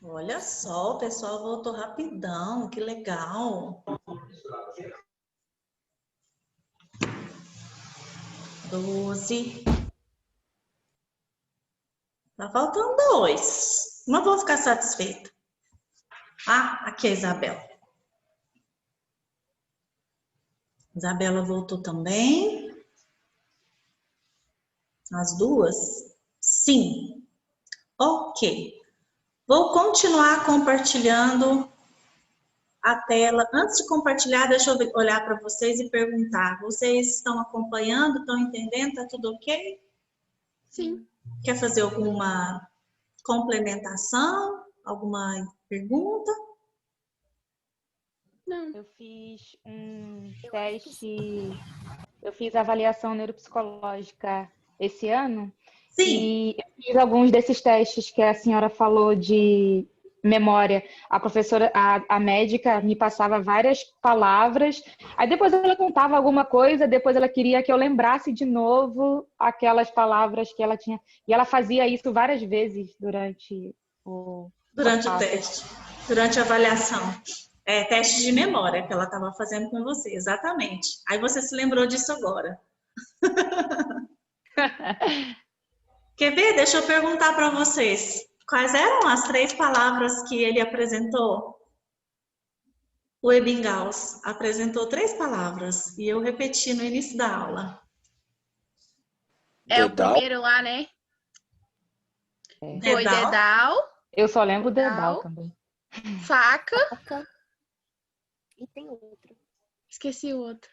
Olha só, o pessoal voltou rapidão, que legal. 12. Tá faltando 2. Não vou ficar satisfeita. Ah, aqui é a Isabela. Isabela voltou também. As duas? Sim. Ok. Vou continuar compartilhando a tela. Antes de compartilhar, deixa eu olhar para vocês e perguntar. Vocês estão acompanhando? Estão entendendo? Tá tudo ok? Sim. Quer fazer alguma complementação? Alguma pergunta? Não. Eu fiz um teste, eu fiz avaliação neuropsicológica esse ano. Sim. E eu fiz alguns desses testes que a senhora falou de memória. A professora, a médica me passava várias palavras, aí depois ela contava alguma coisa, depois ela queria que eu lembrasse de novo aquelas palavras que ela tinha. E ela fazia isso várias vezes durante o teste, durante a avaliação. É, teste de memória que ela estava fazendo com você, exatamente. Aí você se lembrou disso agora. Quer ver? Deixa eu perguntar para vocês. Quais eram as 3 palavras que ele apresentou? O Ebbinghaus apresentou 3 palavras e eu repeti no início da aula. É o primeiro lá, né? Foi dedal. Eu só lembro dedal também. Faca. E tem outro. Esqueci o outro.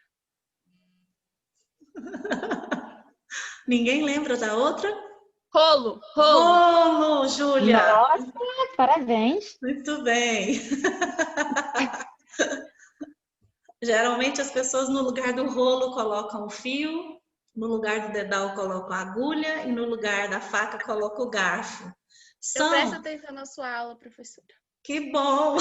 Ninguém lembra da outra? Rolo. Rolo, Júlia. Nossa, parabéns. Muito bem. Geralmente as pessoas no lugar do rolo colocam o fio, no lugar do dedal colocam a agulha e no lugar da faca colocam o garfo. Eu presto atenção na sua aula, professora. Que bom!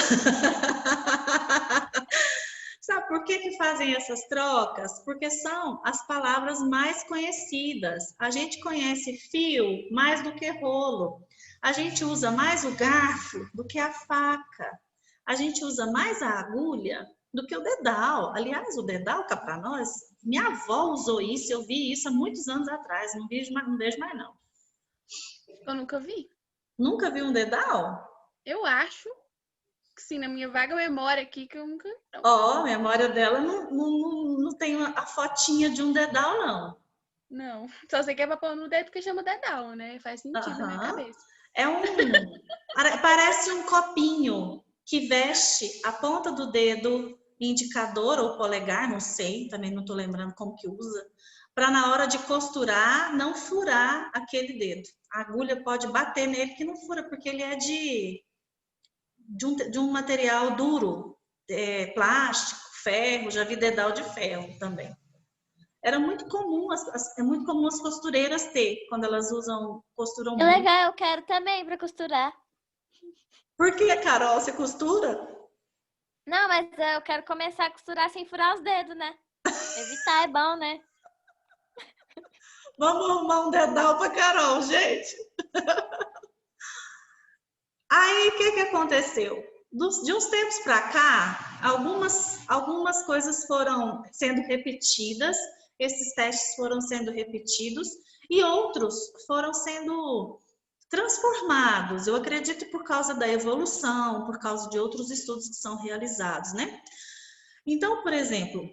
Sabe por que fazem essas trocas? Porque são as palavras mais conhecidas. A gente conhece fio mais do que rolo. A gente usa mais o garfo do que a faca. A gente usa mais a agulha do que o dedal. Aliás, o dedal, cá para nós, minha avó usou isso, eu vi isso há muitos anos atrás. Não vejo mais não. Eu nunca vi. Nunca vi um dedal? Eu acho que sim, na minha vaga memória aqui que eu nunca... Ó, a memória dela não tem a fotinha de um dedal, não. Não, só sei que é pra pôr no dedo porque chama dedal, né? Faz sentido na minha cabeça. Parece um copinho que veste a ponta do dedo indicador ou polegar, não sei, também não tô lembrando como que usa, para na hora de costurar não furar aquele dedo. A agulha pode bater nele que não fura, porque ele é de um material duro, plástico, ferro, já vi dedal de ferro também. Era muito comum, é muito comum as costureiras ter, quando elas costuram muito. Legal, eu quero também para costurar. Por que, Carol, você costura? Não, mas eu quero começar a costurar sem furar os dedos, né? Evitar é bom, né? Vamos arrumar um dedal para Carol, gente. Aí, o que aconteceu? De uns tempos para cá, algumas coisas foram sendo repetidas, esses testes foram sendo repetidos e outros foram sendo transformados. Eu acredito por causa da evolução, por causa de outros estudos que são realizados, né? Então, por exemplo,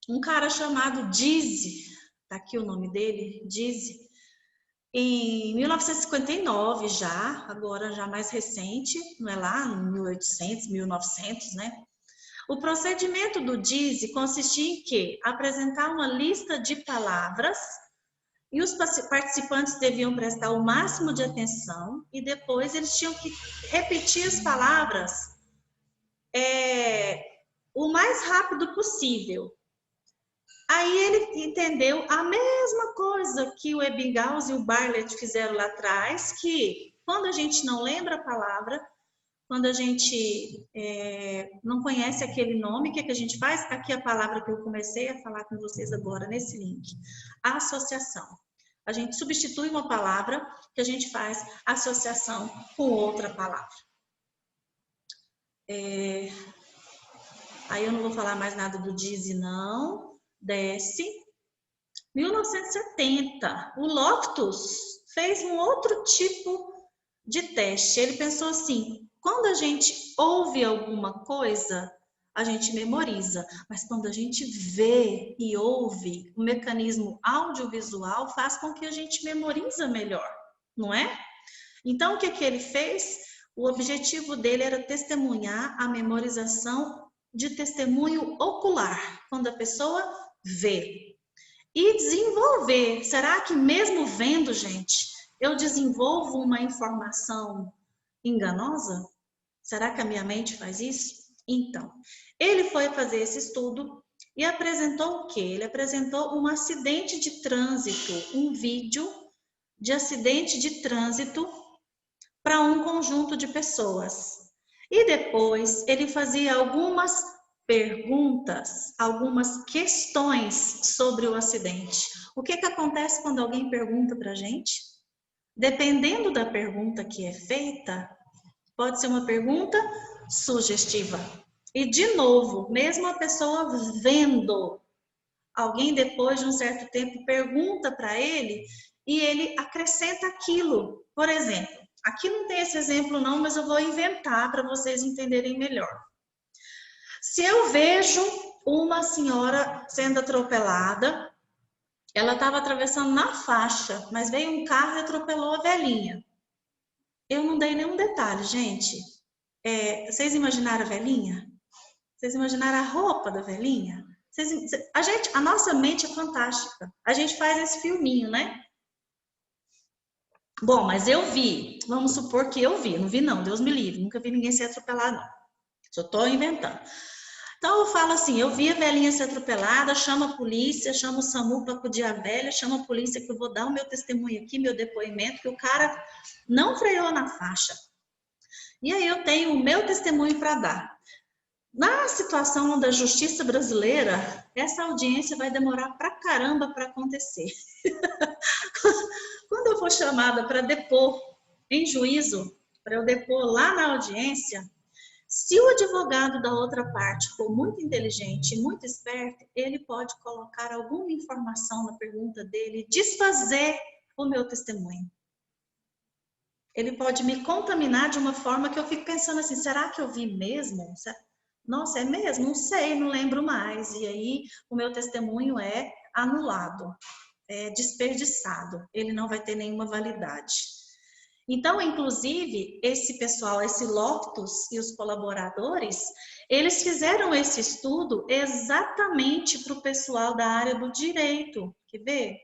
um cara chamado Dizzy, tá aqui o nome dele, Dizzy, em 1959 já, agora já mais recente, não é lá, em 1800, 1900, né? O procedimento do Dizzy consistia em quê? Apresentar uma lista de palavras e os participantes deviam prestar o máximo de atenção e depois eles tinham que repetir as palavras o mais rápido possível. Aí ele entendeu a mesma coisa que o Ebbinghaus e o Bartlett fizeram lá atrás, que quando a gente não lembra a palavra, quando a gente não conhece aquele nome, o que a gente faz? Aqui a palavra que eu comecei a falar com vocês agora nesse link. Associação. A gente substitui uma palavra que a gente faz associação com outra palavra. Aí eu não vou falar mais nada do Dizzy, não. Desce. 1970, o Loftus fez um outro tipo de teste. Ele pensou assim, quando a gente ouve alguma coisa, a gente memoriza. Mas quando a gente vê e ouve, o mecanismo audiovisual faz com que a gente memoriza melhor, não é? Então, o que ele fez? O objetivo dele era testemunhar a memorização de testemunho ocular, quando a pessoa vê. E desenvolver. Será que mesmo vendo, gente, eu desenvolvo uma informação enganosa? Será que a minha mente faz isso? Então, ele foi fazer esse estudo e apresentou o quê? Ele apresentou um acidente de trânsito, um vídeo de acidente de trânsito para um conjunto de pessoas. E depois ele fazia algumas perguntas, algumas questões sobre o acidente. O que acontece quando alguém pergunta para a gente? Dependendo da pergunta que é feita, pode ser uma pergunta sugestiva. E, de novo, mesmo a pessoa vendo, alguém depois de um certo tempo pergunta para ele e ele acrescenta aquilo. Por exemplo, aqui não tem esse exemplo não, mas eu vou inventar para vocês entenderem melhor. Se eu vejo uma senhora sendo atropelada, ela estava atravessando na faixa, mas veio um carro e atropelou a velhinha. Eu não dei nenhum detalhe, gente. Vocês imaginaram a velhinha? Vocês imaginaram a roupa da velhinha? A nossa mente é fantástica. A gente faz esse filminho, né? Bom, mas eu vi. Vamos supor que eu vi. Não vi não, Deus me livre. Nunca vi ninguém ser atropelado, não. Só estou inventando. Então eu falo assim, eu vi a velhinha ser atropelada, chama a polícia, chama o SAMU para acudir a velha, chama a polícia que eu vou dar o meu testemunho aqui, meu depoimento, que o cara não freou na faixa. E aí eu tenho o meu testemunho para dar. Na situação da justiça brasileira, essa audiência vai demorar pra caramba para acontecer. Quando eu for chamada para depor em juízo, para eu depor lá na audiência, se o advogado da outra parte for muito inteligente e muito esperto, ele pode colocar alguma informação na pergunta dele e desfazer o meu testemunho. Ele pode me contaminar de uma forma que eu fico pensando assim, será que eu vi mesmo? Nossa, é mesmo? Não sei, não lembro mais. E aí o meu testemunho é anulado, é desperdiçado. Ele não vai ter nenhuma validade. Então, inclusive, esse pessoal, esse Loftus e os colaboradores, eles fizeram esse estudo exatamente para o pessoal da área do direito. Quer ver?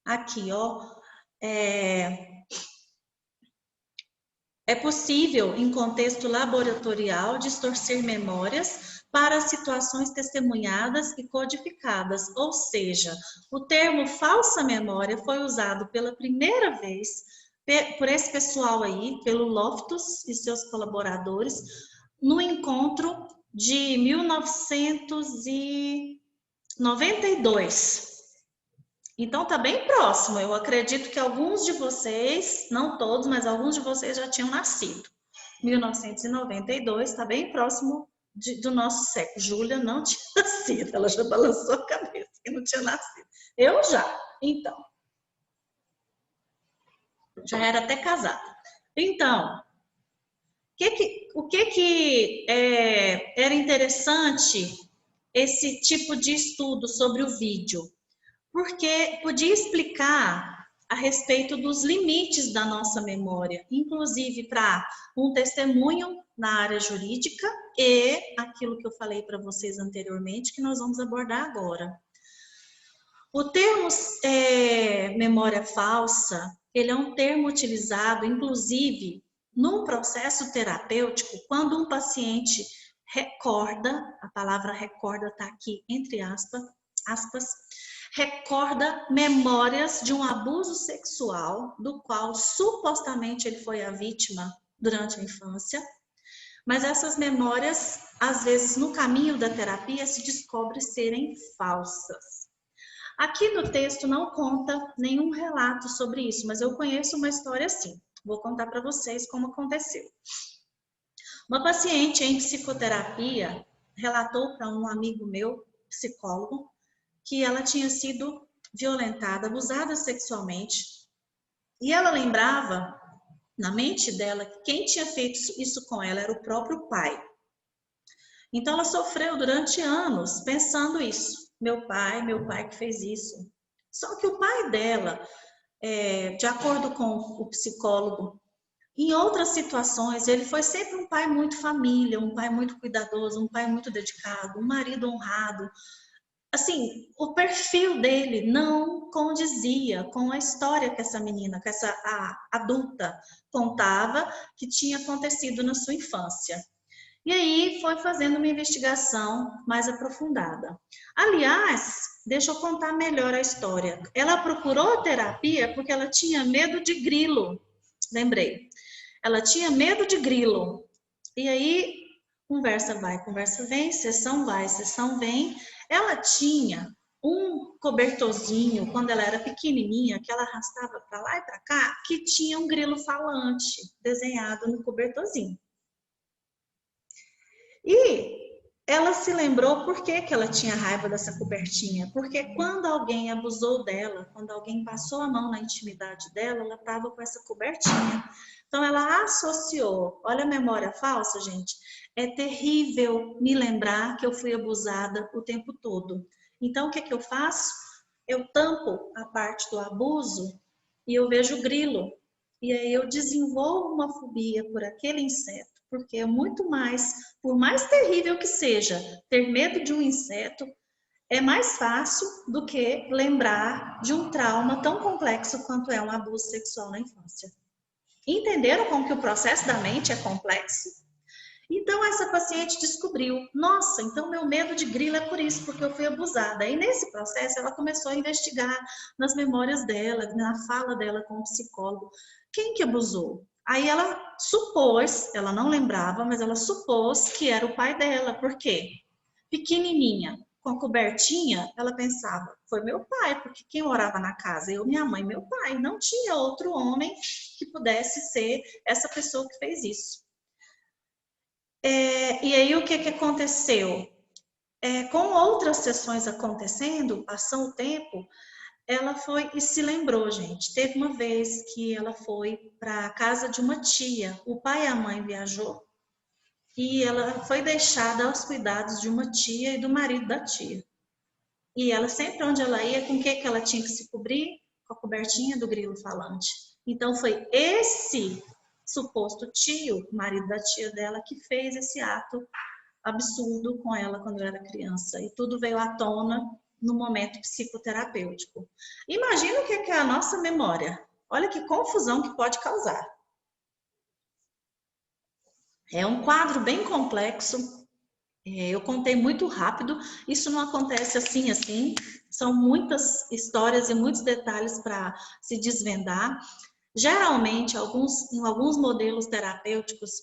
Aqui, ó. É possível, em contexto laboratorial, distorcer memórias para situações testemunhadas e codificadas. Ou seja, o termo falsa memória foi usado pela primeira vez por esse pessoal aí, pelo Loftus e seus colaboradores, no encontro de 1992. Então tá bem próximo. Eu acredito que alguns de vocês, não todos, mas alguns de vocês já tinham nascido. 1992 está bem próximo do nosso século. Júlia não tinha nascido, ela já balançou a cabeça que não tinha nascido. Eu já, então. Já era até casada. Então, o que era interessante esse tipo de estudo sobre o vídeo? Porque podia explicar a respeito dos limites da nossa memória, inclusive para um testemunho na área jurídica e aquilo que eu falei para vocês anteriormente, que nós vamos abordar agora. O termo memória falsa, ele é um termo utilizado, inclusive, num processo terapêutico, quando um paciente recorda, a palavra recorda está aqui entre aspas, recorda memórias de um abuso sexual, do qual supostamente ele foi a vítima durante a infância, mas essas memórias, às vezes, no caminho da terapia, se descobre serem falsas. Aqui no texto não conta nenhum relato sobre isso, mas eu conheço uma história assim. Vou contar para vocês como aconteceu. Uma paciente em psicoterapia relatou para um amigo meu, psicólogo, que ela tinha sido violentada, abusada sexualmente. E ela lembrava, na mente dela, que quem tinha feito isso com ela era o próprio pai. Então ela sofreu durante anos pensando isso. Meu pai que fez isso. Só que o pai dela, de acordo com o psicólogo, em outras situações, ele foi sempre um pai muito família, um pai muito cuidadoso, um pai muito dedicado, um marido honrado. Assim, o perfil dele não condizia com a história que essa menina, que essa adulta contava que tinha acontecido na sua infância. E aí foi fazendo uma investigação mais aprofundada. Aliás, deixa eu contar melhor a história. Ela procurou terapia porque ela tinha medo de grilo. Lembrei. Ela tinha medo de grilo. E aí, conversa vai, conversa vem, sessão vai, sessão vem. Ela tinha um cobertorzinho, quando ela era pequenininha, que ela arrastava para lá e para cá, que tinha um grilo falante desenhado no cobertorzinho. E ela se lembrou por que ela tinha raiva dessa cobertinha. Porque quando alguém abusou dela, quando alguém passou a mão na intimidade dela, ela estava com essa cobertinha. Então ela associou. Olha a memória falsa, gente. É terrível me lembrar que eu fui abusada o tempo todo. Então o que eu faço? Eu tampo a parte do abuso e eu vejo o grilo. E aí eu desenvolvo uma fobia por aquele inseto. Porque é muito mais, por mais terrível que seja, ter medo de um inseto é mais fácil do que lembrar de um trauma tão complexo quanto é um abuso sexual na infância. Entenderam como que o processo da mente é complexo? Então essa paciente descobriu, nossa, então meu medo de grilo é por isso, porque eu fui abusada. E nesse processo ela começou a investigar nas memórias dela, na fala dela com o psicólogo, quem que abusou? Aí ela supôs, ela não lembrava, mas ela supôs que era o pai dela. Por quê? Pequenininha, com a cobertinha, ela pensava, foi meu pai, porque quem morava na casa? Eu, minha mãe, meu pai. Não tinha outro homem que pudesse ser essa pessoa que fez isso. E aí o que aconteceu? Com outras sessões acontecendo, passou o tempo, ela foi e se lembrou, gente. Teve uma vez que ela foi para a casa de uma tia. O pai e a mãe viajou e ela foi deixada aos cuidados de uma tia e do marido da tia. E ela sempre onde ela ia, com o que ela tinha que se cobrir? Com a cobertinha do grilo falante. Então foi esse suposto tio, marido da tia dela, que fez esse ato absurdo com ela quando ela era criança. E tudo veio à tona no momento psicoterapêutico. Imagina o que é a nossa memória. Olha que confusão que pode causar. É um quadro bem complexo. Eu contei muito rápido. Isso não acontece assim. São muitas histórias e muitos detalhes para se desvendar. Geralmente, em alguns modelos terapêuticos,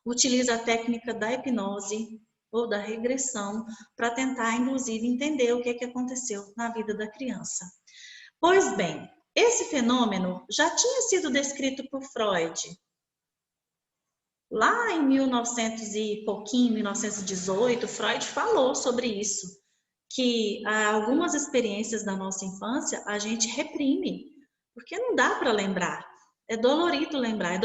utiliza a técnica da hipnose ou da regressão para tentar, inclusive, entender o que aconteceu na vida da criança. Pois bem, esse fenômeno já tinha sido descrito por Freud. Lá em 1900 e pouquinho, 1918, Freud falou sobre isso, que algumas experiências da nossa infância a gente reprime, porque não dá para lembrar. É dolorido lembrar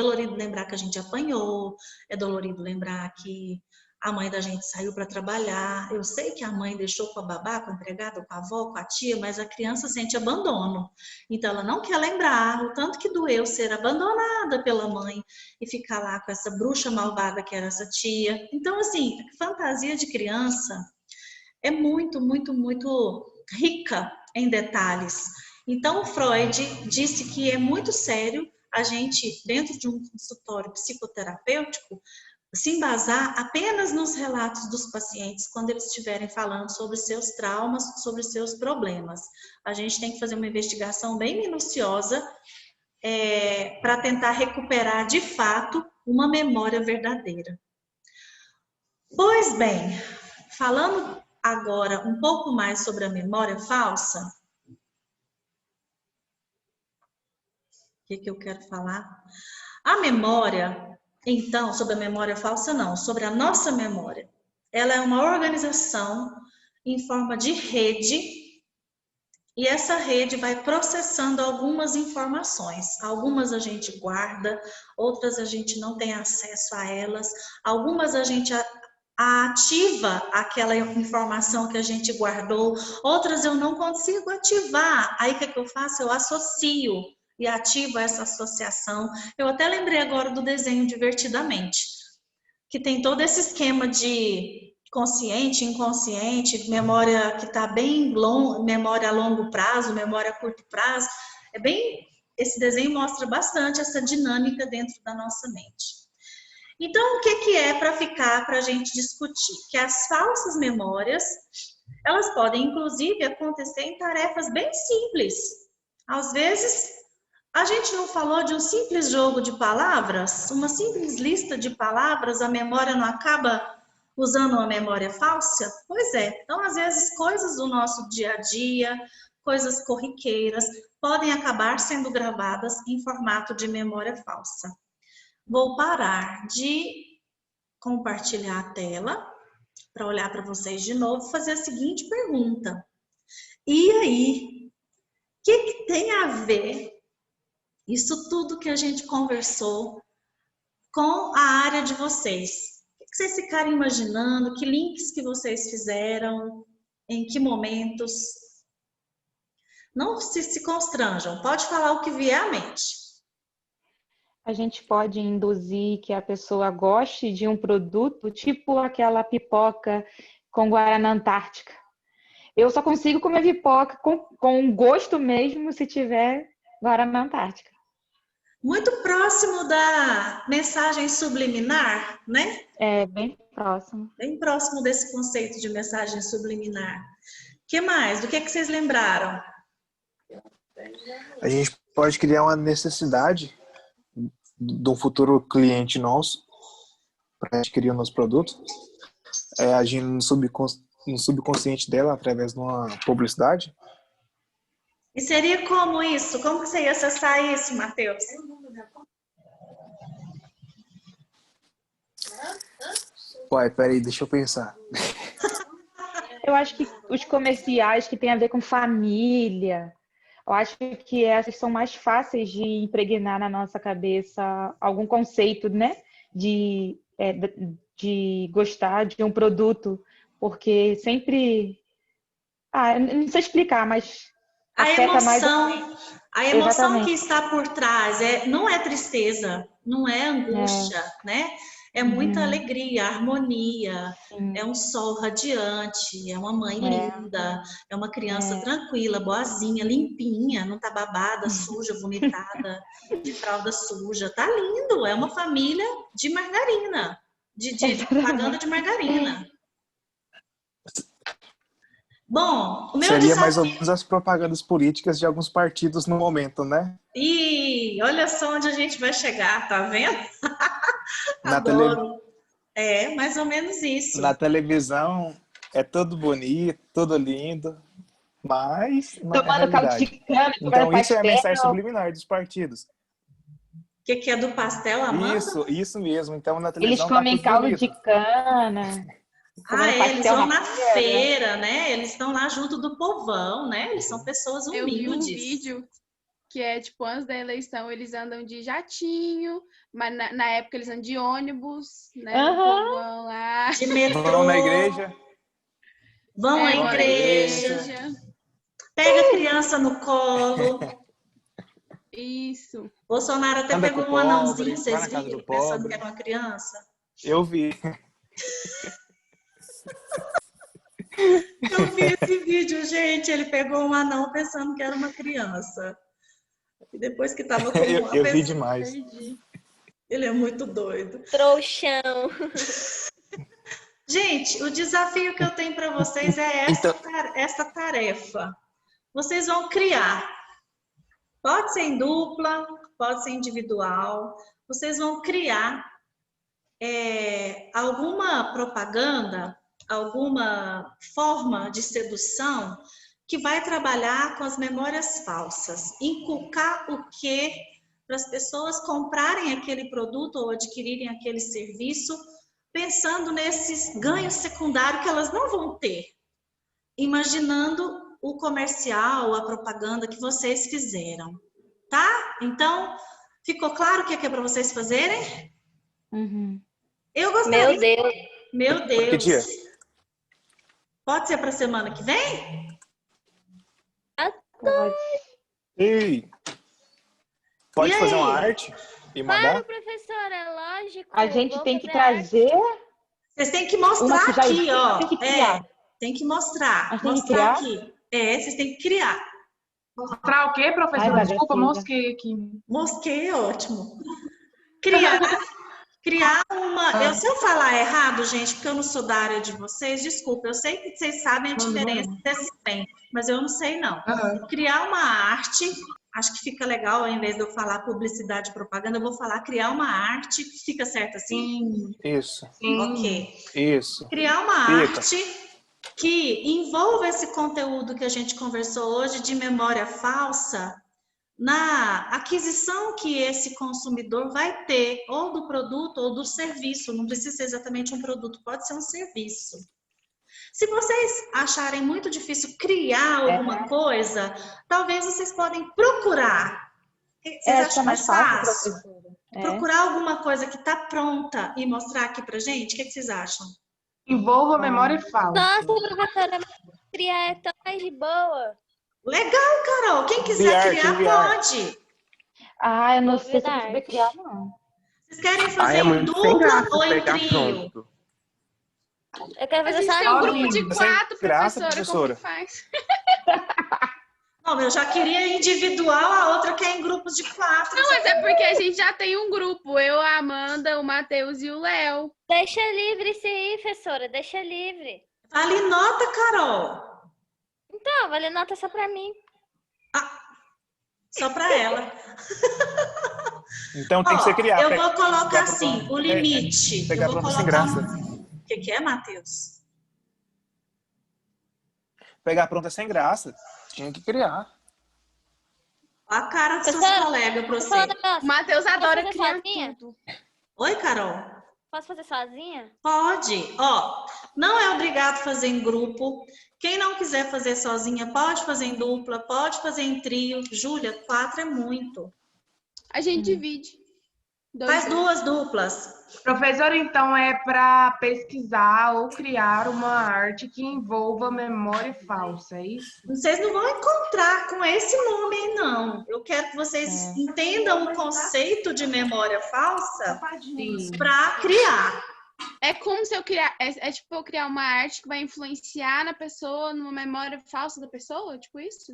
que a gente apanhou, é dolorido lembrar que a mãe da gente saiu para trabalhar. Eu sei que a mãe deixou com a babá, com a empregada, com a avó, com a tia, mas a criança sente abandono. Então ela não quer lembrar o tanto que doeu ser abandonada pela mãe e ficar lá com essa bruxa malvada que era essa tia. Então, assim, fantasia de criança é muito, muito, muito rica em detalhes. Então, Freud disse que é muito sério a gente, dentro de um consultório psicoterapêutico, se embasar apenas nos relatos dos pacientes quando eles estiverem falando sobre seus traumas, sobre seus problemas. A gente tem que fazer uma investigação bem minuciosa para tentar recuperar de fato uma memória verdadeira. Pois bem, falando agora um pouco mais sobre a memória falsa, o que eu quero falar? A memória, Então, sobre a memória falsa, não, sobre a nossa memória. Ela é uma organização em forma de rede, e essa rede vai processando algumas informações. Algumas a gente guarda, outras a gente não tem acesso a elas, algumas a gente ativa aquela informação que a gente guardou, outras eu não consigo ativar. Aí o que eu faço? Eu associo e ativo essa associação. Eu até lembrei agora do desenho Divertidamente, que tem todo esse esquema de consciente, inconsciente, memória que está bem longa, memória a longo prazo, memória a curto prazo. Esse desenho mostra bastante essa dinâmica dentro da nossa mente. Então, o que é para ficar para a gente discutir? Que as falsas memórias, elas podem, inclusive, acontecer em tarefas bem simples. Às vezes, a gente não falou de um simples jogo de palavras, uma simples lista de palavras, a memória não acaba usando uma memória falsa? Pois é. Então, às vezes, coisas do nosso dia a dia, coisas corriqueiras, podem acabar sendo gravadas em formato de memória falsa. Vou parar de compartilhar a tela para olhar para vocês de novo e fazer a seguinte pergunta. E aí, o que tem a ver isso tudo que a gente conversou com a área de vocês? O que vocês ficaram imaginando? Que links que vocês fizeram? Em que momentos? Não se constranjam, pode falar o que vier à mente. A gente pode induzir que a pessoa goste de um produto, tipo aquela pipoca com Guaraná Antártica. Eu só consigo comer pipoca com gosto mesmo se tiver Guaraná Antártica. Muito próximo da mensagem subliminar, né? É, bem próximo. Bem próximo desse conceito de mensagem subliminar. O que mais? Do que vocês lembraram? A gente pode criar uma necessidade de um futuro cliente nosso para adquirir o nosso produto, agindo no subconsciente dela através de uma publicidade. E seria como isso? Como que você ia acessar isso, Matheus? Ué, peraí, deixa eu pensar. Eu acho que os comerciais que têm a ver com família, eu acho que essas são mais fáceis de impregnar na nossa cabeça algum conceito, né? De gostar de um produto, porque sempre... não sei explicar, mas afeta mais... A emoção que está por trás não é tristeza, não é angústia, né? É muita alegria, harmonia, é um sol radiante, é uma mãe linda, é uma criança tranquila, boazinha, limpinha, não tá babada, suja, vomitada, de fralda suja. Tá lindo, é uma família de margarina, de propaganda de margarina. Bom, o meu seria mais ou menos as propagandas políticas de alguns partidos no momento, né? E olha só onde a gente vai chegar, tá vendo? É, mais ou menos isso. Na televisão é tudo bonito, tudo lindo, mas não é realidade. Então isso é a mensagem subliminar dos partidos. O que é do pastel, Amanda? Isso mesmo. Então na televisão eles comem caldo de cana. Eles vão na feira, né? Eles estão lá junto do povão, né? Eles são pessoas humildes. Eu vi um vídeo que é, tipo, antes da eleição, eles andam de jatinho, mas na época eles andam de ônibus, né? Vão lá. De metrô. Vão na igreja. Vão à igreja. Pega a criança no colo. Isso. Bolsonaro até pegou um anãozinho, vocês viram? Pensando que era uma criança. Eu vi. Eu vi esse vídeo, gente. Ele pegou um anão pensando que era uma criança. E depois que tava com uma eu vi demais. Ele é muito doido. Trouxão. Gente, o desafio que eu tenho para vocês é essa tarefa. Vocês vão criar. Pode ser em dupla, pode ser individual. Vocês vão criar alguma propaganda, alguma forma de sedução que vai trabalhar com as memórias falsas. Inculcar o que para as pessoas comprarem aquele produto ou adquirirem aquele serviço, pensando nesses ganhos secundários que elas não vão ter, imaginando o comercial, a propaganda que vocês fizeram, tá? Então, ficou claro o que é para vocês fazerem? Uhum. Eu gostaria... Meu Deus. Meu Que dia? Deus. Pode ser para semana que vem? Pode. Ei, pode E fazer aí? uma arte e Claro, mandar? professora, é lógico. A gente vou tem que fazer arte. trazer Vocês têm que uma mostrar que já aqui, existe, ó. tem que criar. Tem que mostrar. Mas tem que Mostrar criar? aqui. Vocês têm que criar. Mostrar o quê, professora? Ai, Desculpa, filha. mosquei aqui. Mosquei é ótimo. Criar uma... Se eu falar errado, gente, porque eu não sou da área de vocês, desculpa. Eu sei que vocês sabem a diferença desses trem, mas eu não sei, não. Aham. Criar uma arte... Acho que fica legal, ao invés de eu falar publicidade e propaganda, eu vou falar criar uma arte. Fica certo assim? Sim, Isso, sim. Ok. isso. Criar uma Fica. arte que envolva esse conteúdo que a gente conversou hoje de memória falsa na aquisição que esse consumidor vai ter, ou do produto ou do serviço. Não precisa ser exatamente um produto, pode ser um serviço. Se vocês acharem muito difícil criar alguma coisa, talvez vocês podem procurar. Vocês acham mais fácil? professora. Procurar alguma coisa que está pronta e mostrar aqui pra gente? O que vocês acham? Envolva memória falsa. Nossa, professora, mas criar é tão mais de boa. Legal, Carol. Quem quiser criar, pode. Ah, eu não sei se eu Verdade. vou saber criar, não. Vocês querem Ah, fazer é em muito sem dupla graça ou em pegar trio? pronto. Eu quero A fazer gente tem um só grupo de Sem 4, graça, professora. Como que faz? Não, eu já queria individual, a outra quer em grupos de 4. Não, mas é porque a gente já tem um grupo. Eu, a Amanda, o Matheus e o Léo. Deixa livre isso aí, professora. Deixa livre. Vale nota, Carol. Não, vale nota só pra mim. Só para ela. Então tem que ser criar. Eu vou colocar pegar assim, pronto. o limite. Pegar Eu vou pronto sem colocar graça. O que é, Matheus? Pegar pronto é sem graça. Tinha que criar. Olha a cara dos seus Professora, colegas para Posso falar um você. O negócio? Matheus adora fazer criar sozinha? tudo. Oi, Carol. Posso fazer sozinha? Pode. Ó, não é obrigado fazer em grupo. Quem não quiser fazer sozinha, pode fazer em dupla, pode fazer em trio. Júlia, 4 é muito. A gente divide. Faz 2 duplas. Professora, então é para pesquisar ou criar uma arte que envolva memória falsa, é isso? Vocês não vão encontrar com esse nome aí, não. Eu quero que vocês entendam o conceito de memória falsa Sim. para criar. É como se eu criar. É tipo eu criar uma arte que vai influenciar na pessoa, numa memória falsa da pessoa? Tipo isso?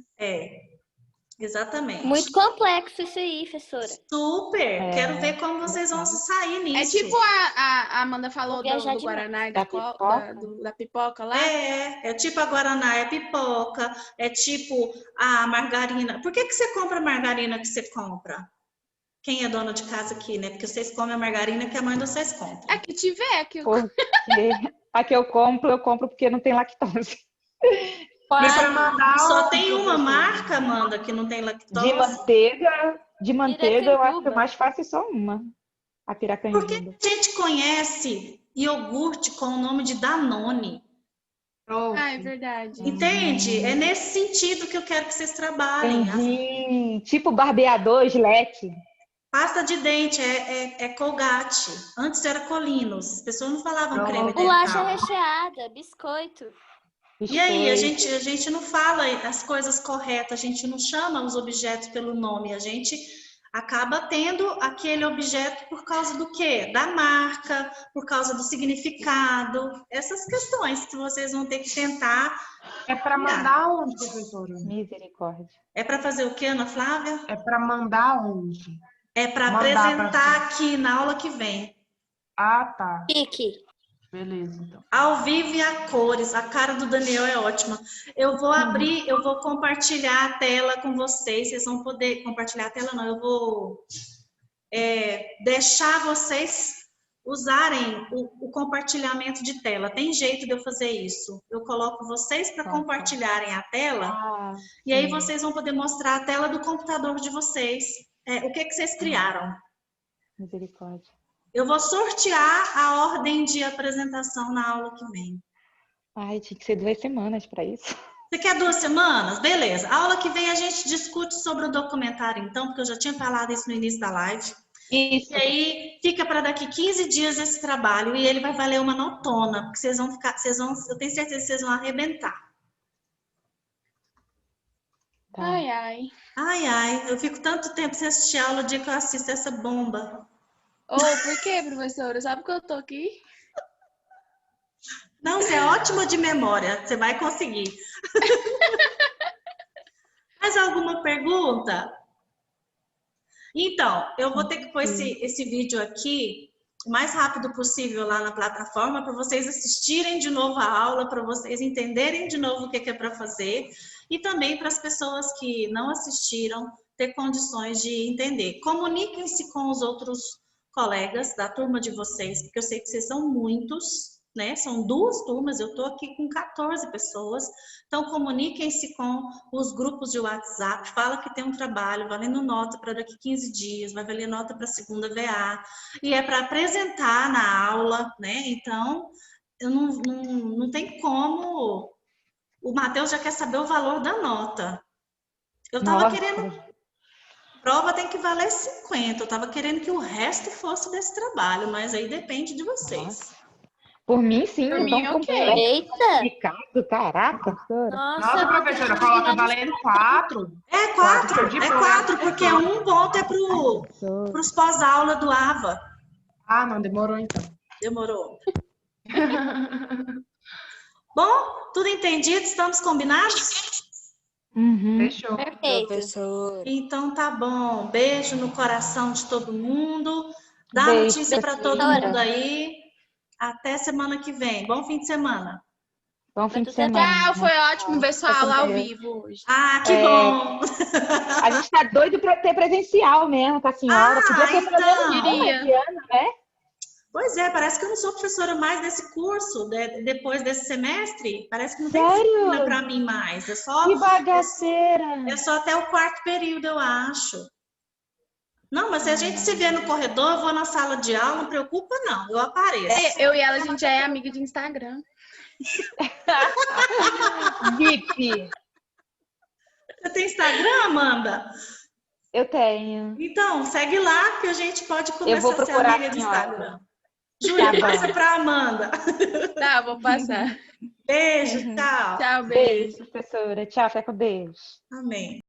Exatamente. Muito complexo isso aí, professora. Super. Quero ver como vocês vão se sair nisso. É tipo a Amanda falou Vou viajar do demais. Guaraná e Da da pipoca? da pipoca lá. É tipo a Guaraná é pipoca, é tipo a margarina. Por que você compra a margarina que você compra? Quem é dona de casa aqui, né? Porque vocês comem a margarina que a mãe de vocês compra. É que tiver, que eu... Porque a que eu compro porque não tem lactose. E para mandar Só o- tem uma marca, Amanda, que não tem lactose. De manteiga eu acho que Piracanjuba. é mais fácil só uma. A Porque piracanjuba. a gente conhece iogurte com o nome de Danone. Pronto. Ah, é verdade. Entende? É nesse sentido que eu quero que vocês trabalhem. Entendi. Tipo barbeador, Gillette. Pasta de dente é Colgate. Antes era Colinos. As pessoas não falavam creme Bolacha dental. recheada, biscoito. E aí, a biscoito. gente não fala as coisas corretas, a gente não chama os objetos pelo nome, a gente acaba tendo aquele objeto por causa do quê? Da marca, por causa do significado, essas questões que vocês vão ter que tentar. É para mandar onde, professora? Misericórdia. É para fazer o quê, Ana Flávia? É para mandar onde? É para Mandar pra apresentar frente. aqui na aula que vem. Ah, tá. Pique. Beleza, então. Ao vivo e a cores. A cara do Daniel é ótima. Eu vou abrir, eu vou compartilhar a tela com vocês. Vocês vão poder compartilhar a tela, não. Eu vou deixar vocês usarem o compartilhamento de tela. Tem jeito de eu fazer isso. Eu coloco vocês para compartilharem a tela Ah, e aí vocês vão poder mostrar a tela do computador de vocês. o que vocês criaram. Misericórdia. Eu vou sortear a ordem de apresentação na aula que vem. Ai, tinha que ser 2 semanas para isso. Você quer 2 semanas? Beleza. A aula que vem a gente discute sobre o documentário, então, porque eu já tinha falado isso no início da live. Isso. E aí fica para daqui 15 dias esse trabalho e ele vai valer uma notona, porque vocês vão ficar, eu tenho certeza que vocês vão arrebentar. Tá. Ai, ai. Ai, ai, eu fico tanto tempo sem assistir aula o dia que eu assisto essa bomba. Ô, por que, professora? Sabe que eu tô aqui? Não, você é ótima de memória, você vai conseguir. Mais alguma pergunta? Então, eu vou ter que pôr esse vídeo aqui o mais rápido possível lá na plataforma para vocês assistirem de novo a aula, para vocês entenderem de novo o que é para fazer e também para as pessoas que não assistiram ter condições de entender. Comuniquem-se com os outros colegas da turma de vocês, porque eu sei que vocês são muitos, né? São 2 turmas, eu estou aqui com 14 pessoas. Então, comuniquem-se com os grupos de WhatsApp, fala que tem um trabalho valendo nota para daqui 15 dias, vai valer nota para a segunda VA, e é para apresentar na aula, né? Então, eu não tem como... O Matheus já quer saber o valor da nota. Eu estava querendo... Prova tem que valer 50, eu estava querendo que o resto fosse desse trabalho, mas aí depende de vocês. Nossa. Por mim, sim. Por mim, ok. Eita! Complicado, caraca. Nossa, professora, coloca valendo 4. É 4, porque um ponto é para os pós-aula do AVA. Ah, não, demorou então. Demorou. Bom, tudo entendido? Estamos combinados? Uhum. Fechou. Perfeito. Professor. Então tá bom. Beijo no coração de todo mundo. Dá Beijo, notícia para todo professora. mundo aí. Até semana que vem. Bom fim de semana. Bom fim de Tudo bem. semana. Tchau, foi ótimo ver sua aula ao Deus. vivo hoje. Ah, que É. bom. A gente tá doido pra ter presencial mesmo com a senhora. Podia ter pelo menos então. uma esse ano, né? Pois é, parece que eu não sou professora mais desse curso, depois desse semestre. Parece que não tem Sério? disciplina para mim mais. Que bagaceira. É só até o 4º período, eu acho. Não, mas se a gente se vê no corredor, eu vou na sala de aula, não preocupa não, eu apareço. Eu e ela, a gente já é amiga de Instagram. VIP. Você tem Instagram, Amanda? Eu tenho. Então, segue lá que a gente pode Eu começar vou a ser procurar amiga a de senhora. Instagram. Júlia, Tá bom. passa pra Amanda. Tá, vou passar. Beijo, tchau. Tchau, Beijo, beijo. professora. Tchau, fica com Deus. Amém.